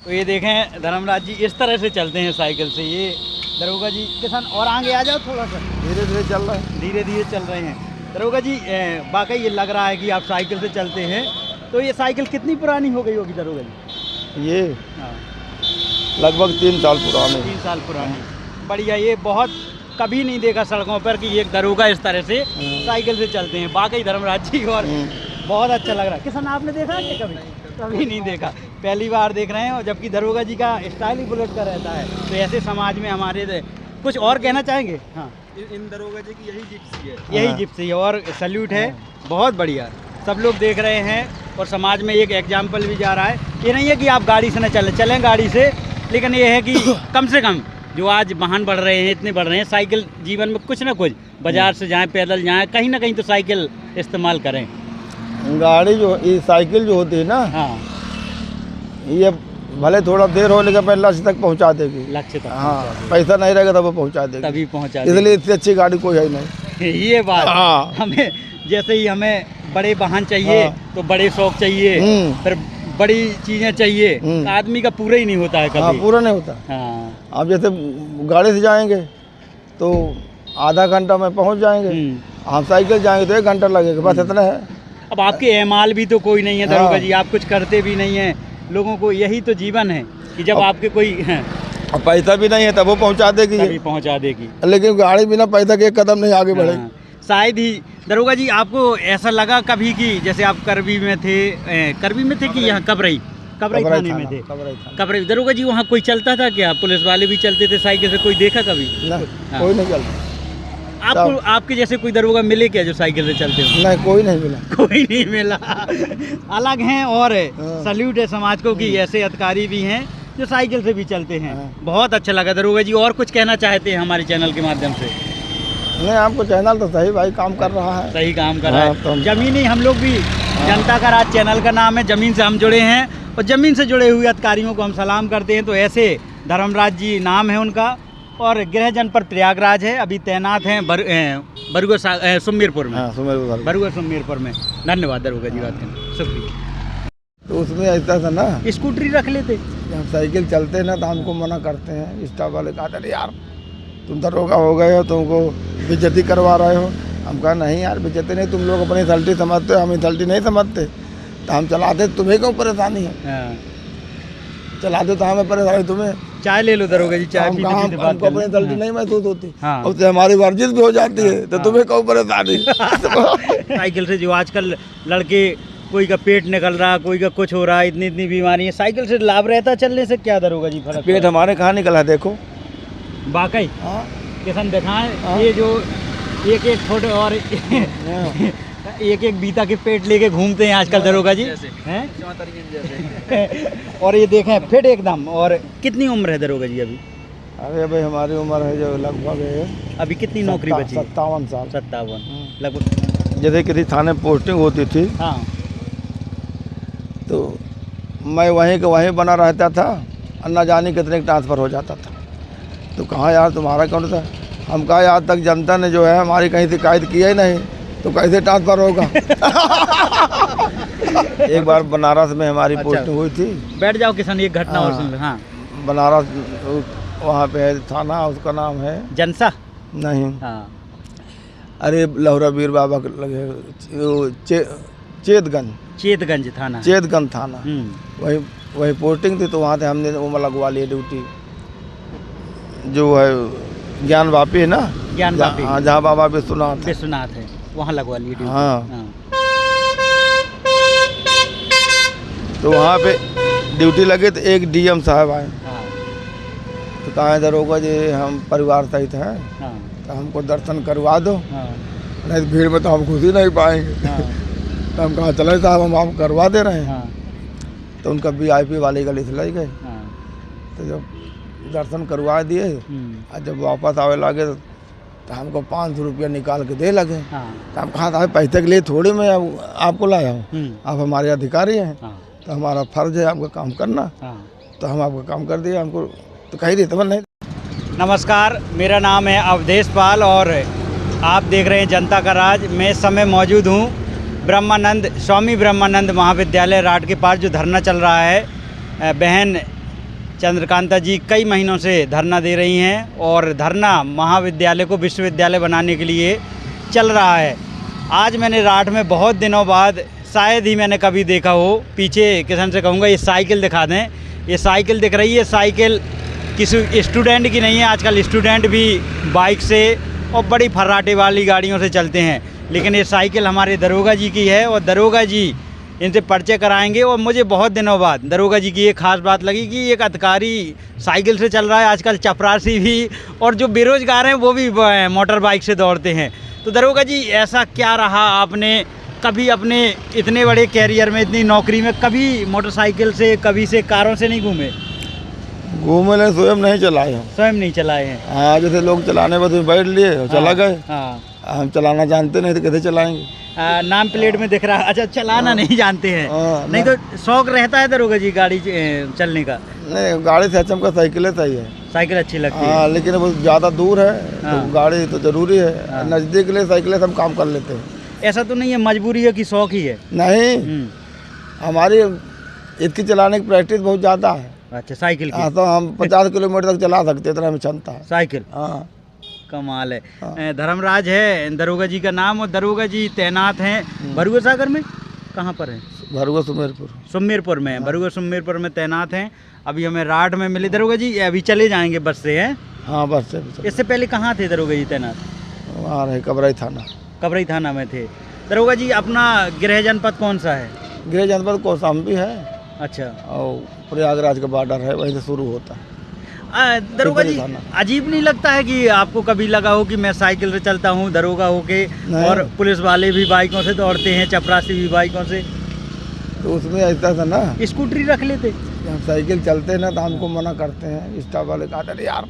तो ये देखें धर्मराज जी इस तरह से चलते हैं साइकिल से। ये दरोगा जी किसान और आगे आ जाओ थोड़ा सा, धीरे धीरे चल रहा है। धीरे धीरे चल रहे हैं। दरोगा जी वाकई ये लग रहा है कि आप साइकिल से चलते हैं। तो ये साइकिल कितनी पुरानी हो गई होगी दरोगा जी? ये हाँ, लगभग 3 साल पुरानी। 3 साल पुरानी। बढ़िया। ये बहुत कभी नहीं देखा सड़कों पर कि एक दरोगा इस तरह से साइकिल से चलते हैं। वाकई धर्मराज जी और बहुत अच्छा लग रहा है। किसान आपने देखा है कभी? कभी नहीं देखा, पहली बार देख रहे हैं। और जबकि दरोगा जी का स्टाइल ही बुलेट का रहता है। तो ऐसे समाज में हमारे कुछ और कहना चाहेंगे? हाँ, इन दरोगा जी की यही जिप्सी है। यही जिप्सी है और सैल्यूट है। बहुत बढ़िया, सब लोग देख रहे हैं और समाज में एक एग्जाम्पल भी जा रहा है। ये नहीं है कि आप गाड़ी से न चलें गाड़ी से, लेकिन ये है कि कम से कम जो आज वाहन बढ़ रहे हैं, इतने बढ़ रहे हैं, साइकिल जीवन में कुछ ना कुछ, बाजार से जाएं, पैदल जाएं, कहीं ना कहीं तो साइकिल इस्तेमाल करें। गाड़ी जो ये साइकिल जो होती है ना, हाँ, ये भले थोड़ा देर हो लेकिन अपने लक्ष्य तक पहुंचा देगी। लक्ष्य तक हाँ, पैसा नहीं रहेगा तब वो पहुंचा देगी। तभी पहुंचा इसलिए इतनी अच्छी गाड़ी कोई है नहीं। ये बात। हाँ। हमें जैसे ही हमें बड़े वाहन चाहिए, तो बड़े शौक चाहिए, फिर बड़ी चीजें चाहिए, तो आदमी का पूरा ही नहीं होता है कभी। हाँ, पूरा नहीं होता। हाँ, आप जैसे गाड़ी से जाएंगे तो आधा घंटा में पहुंच जाएंगे, आप साइकिल जाएंगे तो 1 घंटा लगेगा, बस इतना है। अब आपके एमाल भी तो कोई नहीं है दरोगा जी, आप कुछ करते भी नहीं हैं। लोगों को यही तो जीवन है कि जब आपके कोई अब पैसा भी नहीं है तब वो पहुंचा देगी, तभी पहुंचा देगी। लेकिन गाड़ी बिना पैसा के 1 कदम नहीं आगे बढ़ेगी। हाँ, शायद ही दरोगा जी आपको ऐसा लगा कभी कि जैसे आप करवी में थे कि यहाँ कबरई थाने में थे? कबरई। दरोगा जी वहाँ कोई चलता था क्या? पुलिस वाले भी चलते थे साइकिल से? कोई देखा कभी? कोई नहीं चलता। आपको आपके जैसे कोई दरोगा मिले क्या जो साइकिल से चलते हो? नहीं, कोई नहीं मिला। कोई नहीं मिला। अलग हैं और सल्यूट है समाज को कि ऐसे अधिकारी भी हैं जो साइकिल से भी चलते हैं। बहुत अच्छा लगा दरोगा जी। और कुछ कहना चाहते हैं हमारे चैनल के माध्यम से? नहीं, आपको चैनल तो सही भाई काम कर रहा है। सही काम कर रहा है। तो जमीनी हम लोग भी जनता का राज चैनल का नाम है, जमीन से हम जुड़े हैं और जमीन से जुड़े हुए अधिकारियों को हम सलाम करते हैं। तो ऐसे धर्मराज जी नाम है उनका और गृह जनपद प्रयागराज है। अभी तैनात हैं बरुआ सुमेरपुर में। बरुआ सुमेरपुर में। धन्यवाद दरोगा जी, बात करने शुक्रिया। तो उसमें ऐसा था ना, स्कूटरी रख लेते, जब साइकिल चलते हैं ना तो हमको मना करते हैं। स्टाफ वाले कहते हैं यार तुम दरोगा हो गए हो, तुमको बेइज्जती करवा रहे हो। हम कहा नहीं यार, बेइज्जती नहीं, तुम लोग अपनी थल्टी समझते हो, हम थल्टी नहीं समझते। तो हम चलाते, तुम्हें क्यों परेशानी है? चलाते तो हमें परेशानी, तुम्हें। चाय ले लो दरोगा जी, चाय पीते पीते बात हमको अपनी थल्टी नहीं महसूस होती, हाँ। उससे हमारी वर्जिश भी हो जाती है, तो तुम्हें क्यों परेशानी? साइकिल से जो आजकल लड़के, कोई का पेट निकल रहा, कोई का कुछ हो रहा है, इतनी बीमारी है, साइकिल से लाभ रहता चलने से? क्या दरोगा जी फर्क? पेट हमारे कहाँ निकला देखो। वाकई किसान दिखाएं, ये जो एक फोटो और एक बीता के पेट लेके घूमते हैं आजकल दरोगा जी हैं। और ये देखें फिट एकदम। और कितनी उम्र है दरोगा जी अभी? अरे भाई हमारी उम्र है जो लगभग है, अभी कितनी नौकरी बची? 57 साल। 57 लगभग। जैसे किसी थाने पोस्टिंग होती थी, हाँ, तो मैं वहीं के वहीं बना रहता था और न जाने कितने ट्रांसफ़र हो जाता था। तो कहाँ यार तुम्हारा कौन था? हम कहा आज तक जनता ने जो है हमारी कहीं शिकायत किया ही नहीं, तो कैसे ट्रांसफ़र होगा? एक बार बनारस में हमारी पोस्टिंग हुई थी। बैठ जाओ किसान, एक घटना और सुन लो। हाँ, बनारस वहाँ पे है थाना, उसका नाम है जनसा नहीं, हाँ, अरे लहुरा वीर बाबा के लगे, चेतगंज थाना, चेतगंज थाना। वही पोस्टिंग थी, तो वहाँ से हमने वो लगवा लिया ड्यूटी। जो है ज्ञान वापी है ना, ज्ञान वापी, हाँ, जहाँ बाबा विश्वनाथ है, वहाँ लगवा लिया ड्यूटी। हाँ। तो वहाँ पे ड्यूटी लगे तो एक डीएम साहब आए, तो कहा दरोगा जी हम परिवार सहित हैं, तो हमको दर्शन करवा दो, नहीं तो भीड़ में तो हम घुस ही नहीं पाएंगे। तो हम कहा चले साहब हम आपको करवा दे रहे हैं। तो उनका VIP वाली गली से ले गए। तो जब दर्शन करवा दिए और जब वापस आवे लगे तो हमको 500 रुपया निकाल के दे लगे। तो हम कहा था पैसे के लिए थोड़ी मैं आपको लाया हूँ, आप हमारे अधिकारी हैं, तो हमारा फर्ज है आपका काम करना। तो हम आपका काम कर दिया, हमको तो कही रही तो नहीं। नमस्कार, मेरा नाम है अवधेश पाल और आप देख रहे हैं जनता का राज। मैं इस समय मौजूद हूँ स्वामी ब्रह्मानंद महाविद्यालय राट के पास, जो धरना चल रहा है बहन चंद्रकांता जी कई महीनों से धरना दे रही हैं और धरना महाविद्यालय को विश्वविद्यालय बनाने के लिए चल रहा है। आज मैंने राठ में बहुत दिनों बाद शायद ही मैंने कभी देखा हो, पीछे किसान से कहूँगा ये साइकिल दिखा दें, ये साइकिल दिख रही है। साइकिल किसी स्टूडेंट की नहीं है, आजकल स्टूडेंट भी बाइक से और बड़ी फर्राटे वाली गाड़ियों से चलते हैं, लेकिन ये साइकिल हमारे दरोगा जी की है और दरोगा जी इनसे परिचय कराएंगे। और मुझे बहुत दिनों बाद दरोगा जी की एक खास बात लगी कि एक अधिकारी साइकिल से चल रहा है। आजकल चपरासी भी और जो बेरोजगार हैं वो भी मोटर बाइक से दौड़ते हैं। तो दरोगा जी ऐसा क्या रहा, आपने कभी अपने इतने बड़े कैरियर में, इतनी नौकरी में कभी मोटरसाइकिल से, कभी से कारों से नहीं घूमे? घूमने स्वयं नहीं चलाए हम। स्वयं नहीं चलाए हैं? हाँ, जैसे लोग चलाने पर तो बैठ लिए और चला गए। हाँ, हम चलाना जानते नहीं तो कैसे चलाएंगे। नाम प्लेट में दिख रहा है। अच्छा, चलाना नहीं जानते हैं? नहीं तो शौक रहता है दरोगा जी गाड़ी चलने का? नहीं, गाड़ी से अच्छा हमको साइकिल सही है। साइकिल अच्छी लगती है? हाँ, लेकिन वो ज़्यादा दूर है हाँ। तो गाड़ी तो ज़रूरी है। हाँ। नज़दीक के लिए साइकिल से हम काम कर लेते हैं। ऐसा तो नहीं है मजबूरी है कि शौक ही है? नहीं, हमारी इसकी चलाने की प्रैक्टिस बहुत ज़्यादा है। अच्छा, साइकिल की? हाँ, तो हम 50 किलोमीटर तक चला सकते हैं, इतना हमें क्षमता है। साइकिल? हाँ, कमाल है। हाँ। धर्मराज है दरोगा जी का नाम और दरोगा जी तैनात हैं भरुआ सागर में। कहाँ पर है? भरुआ सुमेरपुर। सुमेरपुर में। भरुआ सुमेरपुर में तैनात हैं। अभी हमें राठ में मिले दरोगा जी, अभी चले जाएंगे बस से हैं? हाँ, बस से। इससे पहले कहाँ थे दरोगा जी तैनात? वहाँ रहे कबराई थाना। कबरई थाना में थे। दरोगा जी अपना गृह जनपद कौन सा है? गृह जनपद कौशाम्बी है। अच्छा। और प्रयागराज का बॉर्डर है, वहीं से शुरू होता है। दरोगा जी अजीब नहीं लगता है कि आपको कभी लगा हो कि मैं साइकिल से चलता हूँ दरोगा होके और पुलिस वाले भी बाइकों से दौड़ते हैं, चपरासी भी बाइकों से? तो उसमें ऐसा था ना, स्कूटरी रख लेते? हम साइकिल चलते ना तो हमको मना करते हैं स्टाफ वाले, कहा अरे यार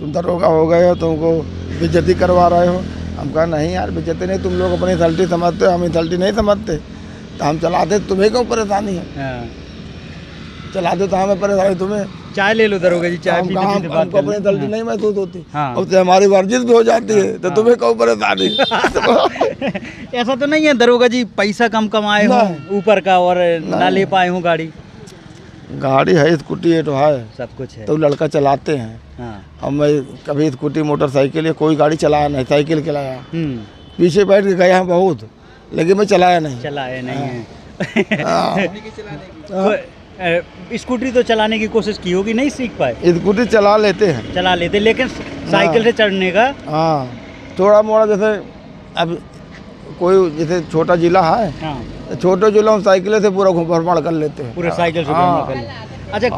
तुम दरोगा हो गए हो, तुमको बेइज्जती करवा रहे हो। हम कहा नहीं यार, बेइज्जती नहीं, तुम लोग अपनी थल्टी समझते हो, हम थल्टी नहीं समझते, तो हम चलाते, तुम्हें क्यों परेशानी है? हाँ। चला दो तो हमें परेशानी तुम्हें। चाय ले लो दरोगा जी, चाय पीते पीते बात हमको कर लो। अपनी गलती नहीं महसूस होती। हाँ। उससे हमारी वर्जिश भी हो जाती है, तो तुम्हें क्यों परेशानी? ऐसा तो नहीं है दरोगा जी पैसा कम कमाए हो ऊपर का और ना ले पाए हो गाड़ी? गाड़ी है, स्कूटी है, तो है, सब कुछ है। तो लड़का चलाते हैं। हाँ। अब मैं कभी स्कूटी मोटरसाइकिल या कोई गाड़ी चलाया नहीं, साइकिल चलाया, पीछे बैठ के गया बहुत, लेकिन मैं चलाया नहीं। चलाया नहीं है? हाँ। स्कूटी तो चलाने की कोशिश की होगी, नहीं सीख पाए? स्कूटी चला लेते हैं। चला लेते, लेकिन साइकिल से चढ़ने का? हाँ, थोड़ा मोड़ा, जैसे अब कोई जैसे छोटा जिला है, हाँ, छोटे जिला हम साइकिल से पूरा भ्रमण कर लेते हैं। पूरे साइकिल से हाँ। भ्रमण कर लेते। अच्छा,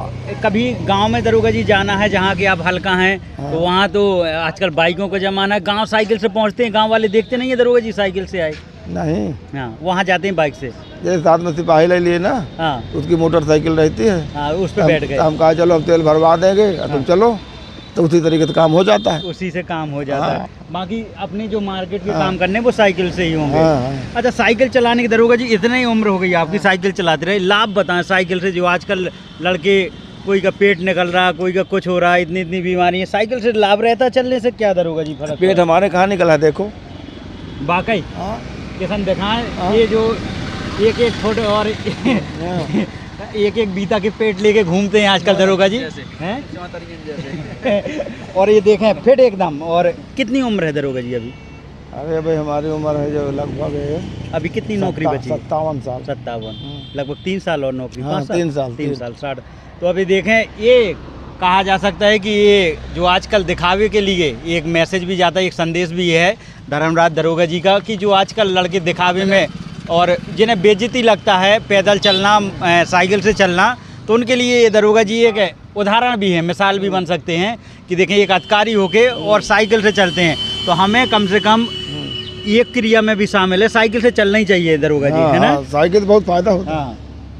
कभी गांव में दरोगा जी जाना है जहाँ के आप हल्का हैं, तो वहाँ तो आजकल बाइकों का जमाना है, गांव साइकिल से पहुँचते हैं, गांव वाले देखते नहीं है दरोगा जी साइकिल से आए? नहीं, हाँ, वहाँ जाते हैं बाइक से? जैसे साथ में सिपाही ले लिए ना, हाँ, उसकी मोटरसाइकिल रहती है, हाँ, उस पर बैठ गए। हम कहा चलो हम तेल भरवा देंगे, तुम चलो, तो उसी तरीके से काम हो जाता है। उसी से काम हो जाता है। हाँ। बाकी अपने जो मार्केट के काम करने वो साइकिल से ही होंगे। हाँ। अच्छा, साइकिल चलाने की दरोगा जी इतनी ही उम्र हो गई आपकी, साइकिल चलाते रहे, लाभ बताएं साइकिल से। जो आजकल लड़के, कोई का पेट निकल रहा, कोई का कुछ हो रहा, इतनी इतनी बीमारी है, साइकिल से लाभ रहता है चलने से? क्या दरोगा जी फर्क? पेट हमारे कहाँ निकला देखो। वाकई हाँ। किसान दिखाएं, ये जो एक एक फोटो और एक एक बीता के पेट लेके घूमते हैं आजकल दरोगा जी हैं। और ये देखें फिट एकदम। और कितनी उम्र है दरोगा जी अभी? अरे भाई हमारी उम्र है जो लगभग है, अभी कितनी नौकरी बची? 57 साल। 57, लगभग 3 साल और नौकरी। हाँ, 5 साल? 3 साल। 3 साल 60। तो अभी देखें, ये कहा जा सकता है कि ये जो आजकल दिखावे के लिए एक मैसेज भी जाता है, एक संदेश भी है धर्मराज दरोगा जी का, कि जो आजकल लड़के दिखावे में और जिन्हें बेइज्जती लगता है पैदल चलना, साइकिल से चलना, तो उनके लिए ये दरोगा जी एक उदाहरण भी है, मिसाल भी बन सकते हैं कि देखें एक अधिकारी होके और साइकिल से चलते हैं, तो हमें कम से कम एक क्रिया में भी शामिल है, साइकिल से चलना ही चाहिए दरोगा जी, है ना? साइकिल से बहुत फायदा होता है। हाँ।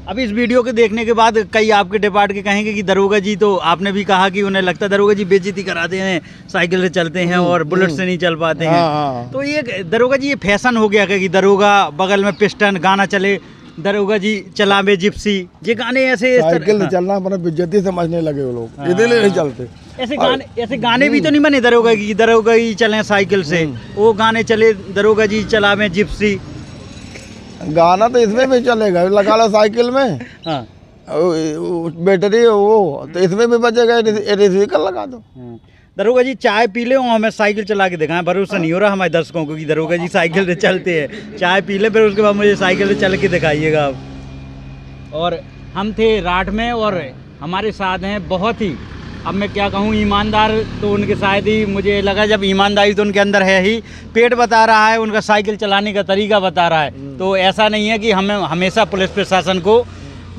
अब इस वीडियो के देखने के बाद कई आपके डिपार्ट के कहेंगे कि दरोगा जी, तो आपने भी कहा कि उन्हें लगता है दरोगा जी बेइज्जती कराते हैं, साइकिल से चलते हैं और बुलेट से नहीं चल पाते हैं। हाँ। तो ये दरोगा जी ये फैशन हो गया कि दरोगा बगल में पिस्टन गाना चले, दरोगा जी चलावे जिप्सी, ये गाने ऐसे साइकिल से चलना अपना बेइज्जती समझने लगे वो लोग, इसीलिए नहीं चलते। ऐसे गाने भी तो नहीं बने दरोगा की, दरोगा जी चले साइकिल से, वो गाने चले दरोगा जी चलावे जिप्सी। गाना तो इसमें भी चलेगा, लगा लो साइकिल में, हाँ, बैटरी है वो, तो इसमें भी बचेगा, रिसिकल लगा दो। दरोगा जी चाय पी ले, हमें साइकिल चला के दिखाएं। भरोसा नहीं हो रहा हमारे दर्शकों को कि दरोगा जी साइकिल से चलते हैं। चाय पी ले, फिर उसके बाद मुझे साइकिल से चल के दिखाइएगा आप। और हम थे राठ में और हमारे साथ हैं बहुत ही, अब मैं क्या कहूँ, ईमानदार। तो उनके शायद ही मुझे लगा, जब ईमानदारी तो उनके अंदर है ही, पेट बता रहा है, उनका साइकिल चलाने का तरीका बता रहा है। तो ऐसा नहीं है कि हमें हमेशा पुलिस प्रशासन को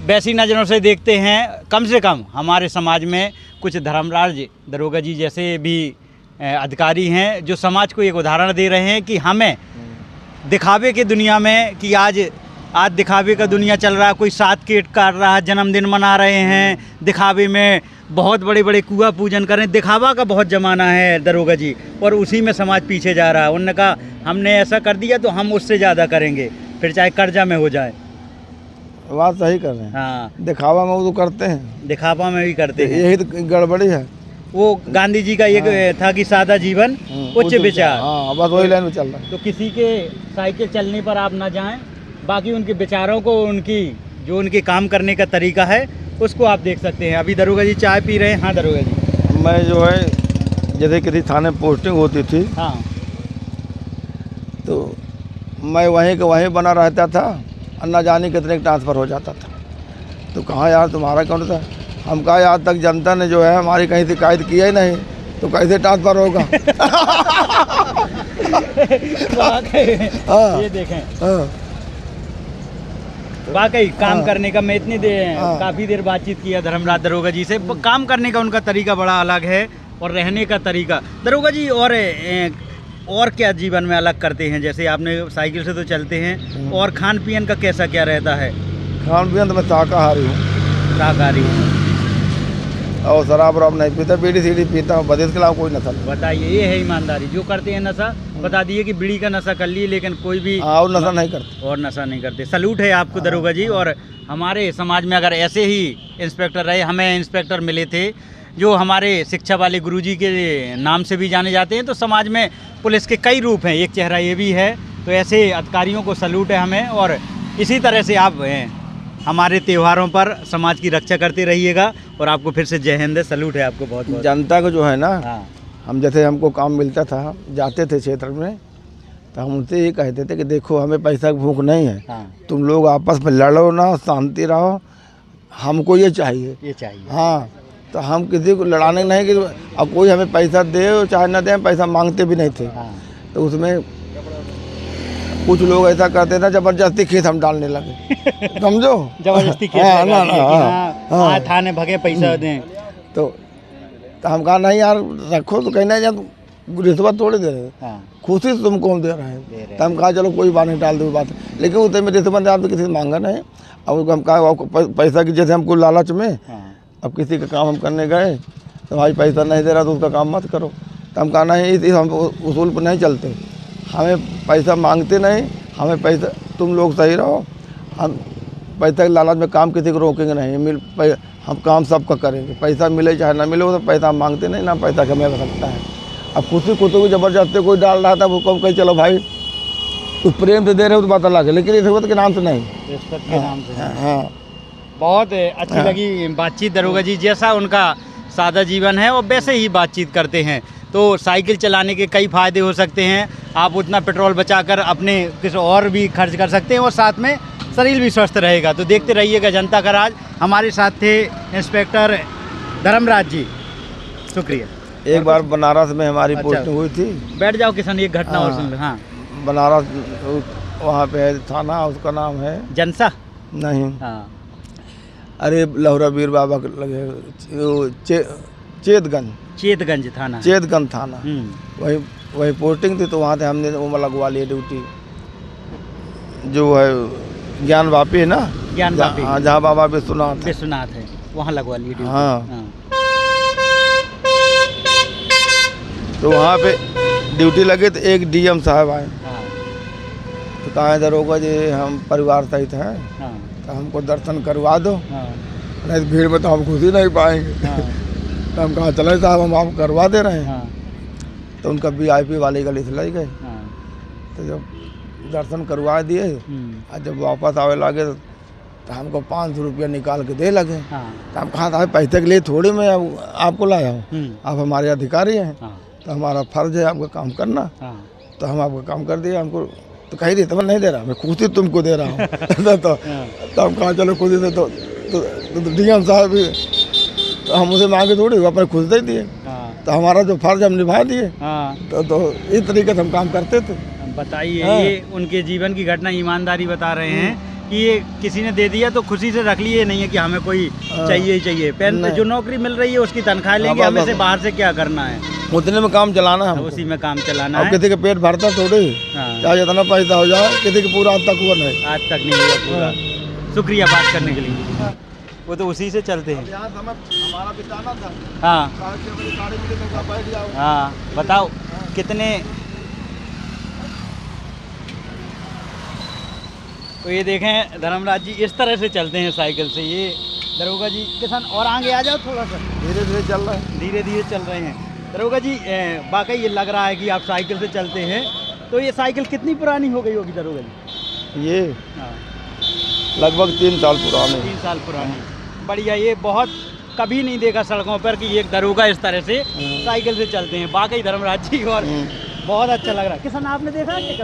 वैसी नज़रों से देखते हैं। कम से कम हमारे समाज में कुछ धर्मराज दरोगा जी जैसे भी अधिकारी हैं जो समाज को एक उदाहरण दे रहे हैं कि हमें दिखावे की दुनिया में, कि आज दिखावे का दुनिया चल रहा है, कोई 7 केक काट रहा है, जन्मदिन मना रहे हैं, दिखावे में बहुत बड़े बड़े कुआ पूजन करें, दिखावा का बहुत ज़माना है दरोगा जी, और उसी में समाज पीछे जा रहा है। उन्होंने कहा हमने ऐसा कर दिया तो हम उससे ज़्यादा करेंगे, फिर चाहे कर्जा में हो जाए। बात सही कर रहे हैं। हाँ, दिखावा में वो तो करते हैं, दिखावा में भी करते हैं। यही तो गड़बड़ी है। वो गांधी जी का एक था कि सादा जीवन उच्च विचार। हाँ, बस वही लाइन में चल रहा है। तो किसी के साइकिल चलने पर आप ना जाएं, बाकी उनके विचारों को, उनकी जो उनके काम करने का तरीका है उसको आप देख सकते हैं। अभी दरोगा जी चाय पी रहे हैं। हाँ दरोगा जी, मैं जो है जैसे किसी थाने पोस्टिंग होती थी, हाँ, तो मैं वहीं का वहीं बना रहता था, न जाने कितने ट्रांसफ़र हो जाता था। तो कहाँ यार तुम्हारा कौन था? हम कहा आज तक जनता ने जो है हमारी कहीं शिकायत किया ही नहीं, तो कैसे ट्रांसफ़र होगा? हाँ, ये देखें, हाँ, वाकई काम करने का, मैं इतनी देर काफ़ी देर बातचीत किया धर्मराज दरोगा जी से। काम करने का उनका तरीका बड़ा अलग है और रहने का तरीका। दरोगा जी और क्या जीवन में अलग करते हैं? जैसे आपने साइकिल से तो चलते हैं, और खान पीन का कैसा क्या रहता है? खान पीन तो मैं शाकाहारी हूँ, शाकाहारी हूँ, और शराब वराब नहीं पीता, बीड़ी सीढ़ी पीता हूँ, बदे के खिलाफ कोई नशा नहीं। बताइए, ये है ईमानदारी। जो करते हैं नशा, बता दिए कि बीड़ी का नशा कर लिए, लेकिन कोई भी और नशा नहीं करते, और नशा नहीं करते। सलूट है आपको दरोगा जी। और हमारे समाज में अगर ऐसे ही इंस्पेक्टर रहे, हमें इंस्पेक्टर मिले थे जो हमारे शिक्षा वाले गुरुजी के नाम से भी जाने जाते हैं। तो समाज में पुलिस के कई रूप हैं, एक चेहरा ये भी है। तो ऐसे अधिकारियों को सलूट है हमें, और इसी तरह से आप हमारे त्योहारों पर समाज की रक्षा करते रहिएगा। और आपको फिर से जय हिंद, सलूट है आपको बहुत बहुत। जनता को जो है ना, हाँ, हम जैसे हमको काम मिलता था, जाते थे क्षेत्र में, तो हम उनसे ये कहते थे कि देखो हमें पैसा की भूख नहीं है, हाँ, तुम लोग आपस में लड़ो ना, शांति रहो, हमको ये चाहिए। ये चाहिए। हाँ, तो हम किसी को लड़ाने नहीं कि अब कोई हमें पैसा दे चाहे ना दे, पैसा मांगते भी नहीं थे। हाँ, तो उसमें कुछ लोग ऐसा करते थे, जबरदस्ती खेत हम डालने लगे। समझो, जबरदस्ती खेत हाँ, लगा ना, दिए कि हाँ, हाँ, हाँ। थाने भगे पैसा दें। तो हम कहा नहीं यार रखो, तो कहना यार रिश्वत थोड़ी दे रहे, हाँ, खुशी से तुम कौन दे रहे हैं? तो हम कहा चलो कोई बात नहीं, डाल दो बात। लेकिन उतने में रिश्वत आप तो किसी से मांगा नहीं। अब हम कहा पैसा की, जैसे हमको लालच में, हाँ, अब किसी का काम हम करने गए तो भाई पैसा नहीं दे रहा तो उसका काम मत करो। तो हम कहा नहीं, हम उसूल पर नहीं चलते, हमें पैसा मांगते नहीं, हमें पैसा, तुम लोग सही रहो, हम पैसा के लालच में काम किसी को रोकेंगे नहीं, हम काम सबका करेंगे, पैसा मिले चाहे ना मिले, वो तो पैसा हम मांगते नहीं ना, पैसा हमें सकता है। अब खुशी कुत्तों को जबरदस्ती कोई डाल रहा था, वो कम कहीं चलो भाई उस प्रेम से दे रहे हो तो बात अलग है, लेकिन रिश्वत के नाम से नहीं। रिश्वत के नाम से। हाँ, बहुत अच्छी लगी बातचीत दरोगा जी। जैसा उनका सादा जीवन है वो वैसे ही बातचीत करते हैं। तो साइकिल चलाने के कई फ़ायदे हो सकते हैं, आप उतना पेट्रोल बचाकर अपने किसी और भी खर्च कर सकते हैं, और साथ में शरीर भी स्वस्थ रहेगा। तो देखते रहिएगा जनता का राज। हमारे साथ थे इंस्पेक्टर धर्मराज जी, शुक्रिया। एक बार बनारस में हमारी अच्छा। पोस्टिंग हुई थी। बैठ जाओ किसान, एक घटना और सुन लो। हाँ, बनारस वहाँ पे है थाना, उसका नाम है जनसा। नहीं, हाँ, अरे लहरा वीर बाबा के लगे, चेतगंज, चेतगंज थाना। चेतगंज थाना, वही पोस्टिंग थी। तो वहाँ से हमने वो लगवा लिया ड्यूटी, जो है ज्ञान वापी है ना, ज्ञान वापी। हाँ, जहाँ बाबा विश्वनाथ है, वहाँ लगवा लिया ड्यूटी। हाँ। तो वहाँ पे ड्यूटी लगे तो एक डीएम साहब आए, हाँ, तो कहा दरोगा जी हम परिवार सहित हैं, हाँ, तो हमको दर्शन करवा दो, हाँ, नहीं तो भीड़ में तो हम खुश ही नहीं पाएंगे। हाँ, तो हम कहा चले साहब हम आपको करवा दे रहे हैं। हाँ, तो उनका VIP वाली गली से ले गए। हाँ, तो जब दर्शन करवा दिए और जब वापस आवे लगे तो हमको 500 रुपया निकाल के दे लगे। हाँ। तो हम कहा था पैसे के लिए थोड़ी मैं आपको लाया हूँ, आप हमारे अधिकारी हैं, हाँ। तो हमारा फर्ज है आपका काम करना। हाँ। तो हम आपका काम कर दिया। हमको तो कही दी तो मैं नहीं दे रहा, मैं खुद ही तुमको दे रहा हूँ। तो हम कहा चलो खुद ही दे। तो डीएम साहब भी तो हम उसे मांगे थोड़ी, अपने खुद दे दिए। तो हमारा जो फर्ज हम निभा दिए। तो इस तरीके से हम काम करते थे। बताइए, ये उनके जीवन की घटना, ईमानदारी बता रहे हैं कि ये किसी ने दे दिया तो खुशी से रख लिए, नहीं है कि हमें कोई चाहिए ही चाहिए। पेन जो नौकरी मिल रही है उसकी तनख्वाह लेंगे, हमें से बाहर से क्या करना है, उतने में काम चलाना है, उसी में काम चलाना अब है। किसी के पेट भरता थोड़ी, चाहे जितना पैसा हो जाए, किसी के पूरा आज तक हुआ नहीं, आज तक नहीं हुआ पूरा। शुक्रिया बात करने के लिए। वो तो उसी से चलते हैं। हमारा बिताना था। हाँ बैठ जाओ। हाँ, बताओ कितने। तो ये देखें धर्मराज जी इस तरह से चलते हैं साइकिल से। ये दरोगा जी किसान और आगे आ जाओ थोड़ा सा, धीरे धीरे चल रहा है, धीरे धीरे चल रहे हैं। दरोगा जी वाकई ये लग रहा है कि आप साइकिल से चलते हैं। तो ये साइकिल कितनी पुरानी हो गई होगी दरोगा जी? ये हाँ, लगभग 3 साल पुराने। 3 साल पुरानी। बढ़िया। ये बहुत कभी नहीं देखा सड़कों पर कि एक दरोगा इस तरह से साइकिल से चलते हैं। वाकई धर्मराज जी, और बहुत अच्छा लग रहा है। किसान आपने देखा है कि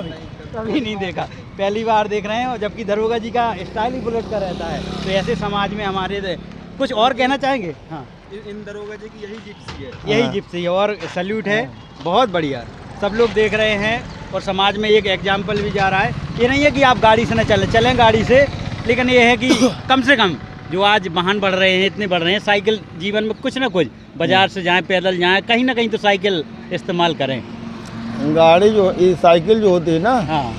कभी नहीं देखा, पहली बार देख रहे हैं। और जबकि दरोगा जी का स्टाइल ही बुलेट का रहता है। तो ऐसे समाज में हमारे कुछ और कहना चाहेंगे? हाँ, इन दरोगा जी की यही जिप्सी है। यही जिप्सी है और सल्यूट है, बहुत बढ़िया। सब लोग देख रहे हैं और समाज में एक एग्जाम्पल भी जा रहा है। ये नहीं है कि आप गाड़ी से न चलें गाड़ी से, लेकिन ये है कि कम से कम जो आज वाहन बढ़ रहे हैं, इतने बढ़ रहे हैं, साइकिल जीवन में कुछ ना कुछ, बाजार से जाएं, पैदल जाएं, कहीं ना कहीं तो साइकिल इस्तेमाल करें। गाड़ी जो ये साइकिल जो होती है ना, हाँ,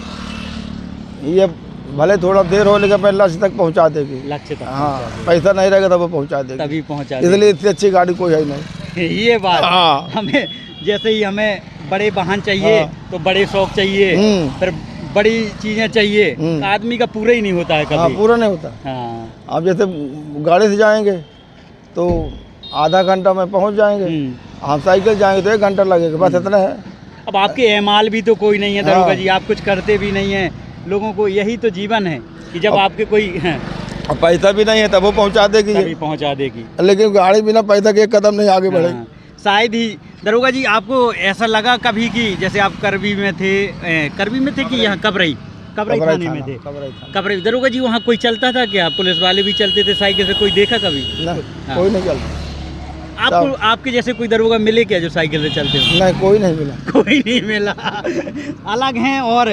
ये भले थोड़ा देर हो लेकिन अपने लक्ष्य तक पहुंचा देगी। लक्ष्य तक हाँ, पैसा नहीं रहेगा तब वो पहुंचा देगी, तभी पहुंचा इसलिए इतनी अच्छी गाड़ी कोई है नहीं। ये बात। हाँ। हमें जैसे ही हमें बड़े वाहन चाहिए तो बड़े शौक चाहिए, फिर बड़ी चीजें चाहिए, तो आदमी का पूरा ही नहीं होता है कभी। हाँ, पूरा नहीं होता। हाँ। आप जैसे गाड़ी से जाएंगे तो आधा घंटा में पहुंच जाएंगे, हम साइकिल जाएंगे तो 1 घंटा लगेगा, बस इतना है। अब आपके एमाल भी तो कोई नहीं है दरोगा जी, आप कुछ करते भी नहीं हैं। लोगों को यही तो जीवन है कि जब आपके कोई अब पैसा भी नहीं है तब वो पहुंचा देगी, तभी पहुंचा देगी। लेकिन गाड़ी बिना पैसा के 1 कदम नहीं आगे बढ़ेगी। शायद ही दरोगा जी आपको ऐसा लगा कभी कि जैसे आप करबी में थे कि यहाँ कबरई थाने में थे? कबरई। दरोगा जी वहाँ कोई चलता था क्या? पुलिस वाले भी चलते थे साइकिल से, कोई देखा कभी? नहीं, कोई नहीं चलता। आपको आपके जैसे कोई दरोगा मिले क्या जो साइकिल से चलते हो? नहीं, कोई नहीं मिला। कोई नहीं मिला। अलग हैं और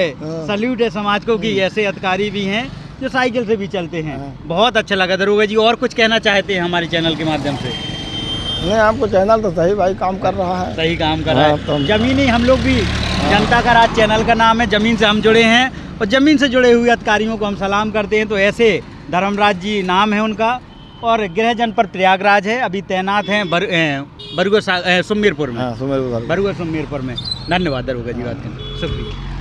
सल्यूट है समाज को कि ऐसे अधिकारी भी हैं जो साइकिल से भी चलते हैं। बहुत अच्छा लगा दरोगा जी। और कुछ कहना चाहते हैं हमारे चैनल के माध्यम से? नहीं, आपको चैनल तो सही भाई काम कर रहा है, सही काम कर रहा है। तो जमीनी हम लोग भी जनता का राज चैनल का नाम है, जमीन से हम जुड़े हैं और जमीन से जुड़े हुए अधिकारियों को हम सलाम करते हैं। तो ऐसे धर्मराज जी नाम है उनका और गृह जनपद प्रयागराज है, अभी तैनात हैं बरुआ सुमेरपुर में। हाँ, बरुआ सुमेरपुर में। धन्यवाद दरोगा जी, बात करने शुक्रिया।